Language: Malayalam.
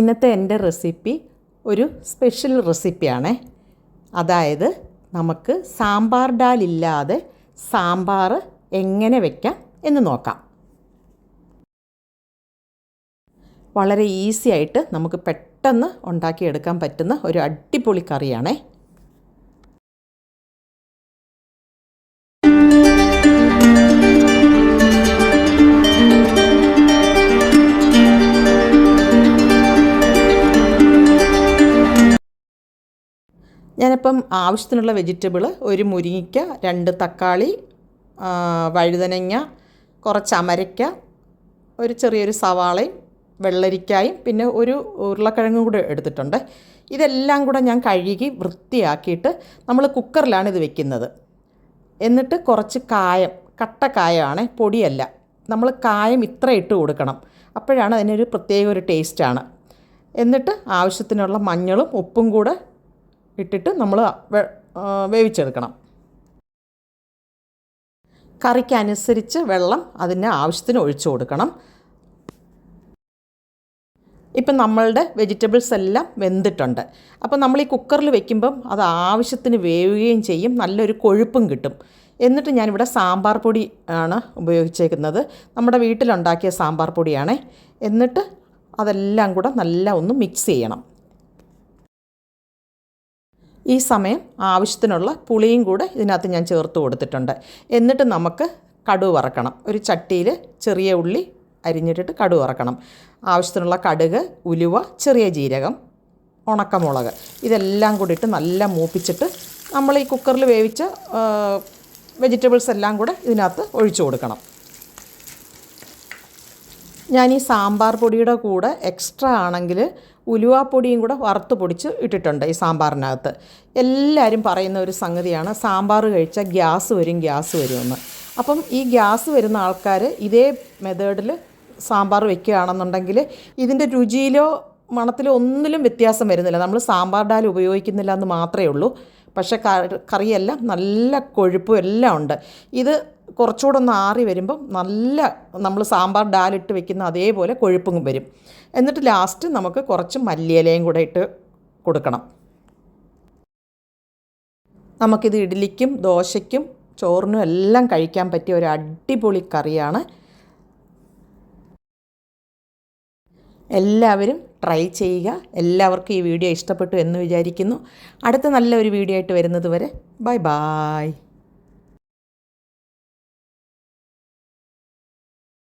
ഇന്നത്തെ എൻ്റെ റെസിപ്പി ഒരു സ്പെഷ്യൽ റെസിപ്പിയാണേ. അതായത് നമുക്ക് സാമ്പാർ ഡാലില്ലാതെ സാമ്പാർ എങ്ങനെ വയ്ക്കാം എന്ന് നോക്കാം. വളരെ ഈസി ആയിട്ട് നമുക്ക് പെട്ടെന്ന് ഉണ്ടാക്കിയെടുക്കാൻ പറ്റുന്ന ഒരു അടിപൊളി കറിയാണേ. ഞാനിപ്പം ആവശ്യത്തിനുള്ള വെജിറ്റബിൾ ഒരു മുരിങ്ങയ്ക്ക, 2 തക്കാളി, വഴുതനങ്ങ, കുറച്ച് അമരയ്ക്ക, ഒരു ചെറിയൊരു സവാളയും വെള്ളരിക്കായും പിന്നെ ഒരു ഉരുളക്കിഴങ്ങും കൂടെ എടുത്തിട്ടുണ്ട്. ഇതെല്ലാം കൂടെ ഞാൻ കഴുകി വൃത്തിയാക്കിയിട്ട് നമ്മൾ കുക്കറിലാണ് ഇത് വെക്കുന്നത്. എന്നിട്ട് കുറച്ച് കായം, കട്ട കായമാണ്, പൊടിയല്ല. നമ്മൾ കായം ഇത്ര ഇട്ട് കൊടുക്കണം, അപ്പോഴാണ് അതിനൊരു പ്രത്യേക ഒരു ടേസ്റ്റാണ്. എന്നിട്ട് ആവശ്യത്തിനുള്ള മഞ്ഞളും ഉപ്പും കൂടെ ഇട്ടിട്ട് നമ്മൾ വേവിച്ചെടുക്കണം. കറിക്കനുസരിച്ച് വെള്ളം അതിന് ആവശ്യത്തിന് ഒഴിച്ചു കൊടുക്കണം. ഇപ്പം നമ്മളുടെ വെജിറ്റബിൾസ് എല്ലാം വെന്തിട്ടുണ്ട്. അപ്പോൾ നമ്മൾ ഈ കുക്കറിൽ വെക്കുമ്പം അത് ആവശ്യത്തിന് വേവുകയും ചെയ്യും, നല്ലൊരു കൊഴുപ്പും കിട്ടും. എന്നിട്ട് ഞാനിവിടെ സാമ്പാർ പൊടി ആണ് ഉപയോഗിച്ചേക്കുന്നത്. നമ്മുടെ വീട്ടിലുണ്ടാക്കിയ സാമ്പാർ പൊടിയാണേ. എന്നിട്ട് അതെല്ലാം കൂടെ നല്ല ഒന്ന് മിക്സ് ചെയ്യണം. ഈ സമയം ആവശ്യത്തിനുള്ള പുളിയും കൂടെ ഇതിനകത്ത് ഞാൻ ചേർത്ത് കൊടുത്തിട്ടുണ്ട്. എന്നിട്ട് നമുക്ക് കടുക് വറക്കണം. ഒരു ചട്ടിയിൽ ചെറിയ ഉള്ളി അരിഞ്ഞിട്ടിട്ട് കടുക് വറക്കണം. ആവശ്യത്തിനുള്ള കടുക്, ഉലുവ, ചെറിയ ജീരകം, ഉണക്കമുളക് ഇതെല്ലാം കൂടി ഇട്ട് നല്ല മൂപ്പിച്ചിട്ട് നമ്മൾ ഈ കുക്കറിൽ വേവിച്ച വെജിറ്റബിൾസ് എല്ലാം കൂടെ ഇതിനകത്ത് ഒഴിച്ചു കൊടുക്കണം. ഞാൻ ഈ സാമ്പാർ പൊടിയുടെ കൂടെ എക്സ്ട്രാ ആണെങ്കിൽ ഉലുവാപ്പൊടിയും കൂടെ വറുത്ത് പൊടിച്ച് ഇട്ടിട്ടുണ്ട് ഈ സാമ്പാറിനകത്ത്. എല്ലാവരും പറയുന്ന ഒരു സംഗതിയാണ് സാമ്പാർ കഴിച്ചാൽ ഗ്യാസ് വരുമെന്ന്. അപ്പം ഈ ഗ്യാസ് വരുന്ന ആൾക്കാർ ഇതേ മെത്തേഡിൽ സാമ്പാർ വയ്ക്കുകയാണെന്നുണ്ടെങ്കിൽ ഇതിൻ്റെ രുചിയിലോ മണത്തിലോ ഒന്നിലും വ്യത്യാസം വരുന്നില്ല. നമ്മൾ സാമ്പാർ ഡാൽ ഉപയോഗിക്കുന്നില്ല എന്ന് മാത്രമേ ഉള്ളൂ. പക്ഷേ കറിയെല്ലാം നല്ല കൊഴുപ്പും എല്ലാം ഉണ്ട്. ഇത് കുറച്ചുകൂടെ ഒന്ന് ആറി വരുമ്പം നല്ല നമ്മൾ സാമ്പാർ ഡാലിട്ട് വെക്കുന്ന അതേപോലെ കൊഴുപ്പും വരും. എന്നിട്ട് ലാസ്റ്റ് നമുക്ക് കുറച്ച് മല്ലിയിലയും കൂടെ ഇട്ട് കൊടുക്കണം. നമുക്കിത് ഇഡ്ഡലിക്കും ദോശയ്ക്കും ചോറിനും എല്ലാം കഴിക്കാൻ പറ്റിയ ഒരു അടിപൊളി കറിയാണ്. എല്ലാവരും ട്രൈ ചെയ്യുക. എല്ലാവർക്കും ഈ വീഡിയോ ഇഷ്ടപ്പെട്ടു എന്ന് വിചാരിക്കുന്നു. അടുത്ത നല്ലൊരു വീഡിയോ ആയിട്ട് വരുന്നത് വരെ ബൈ.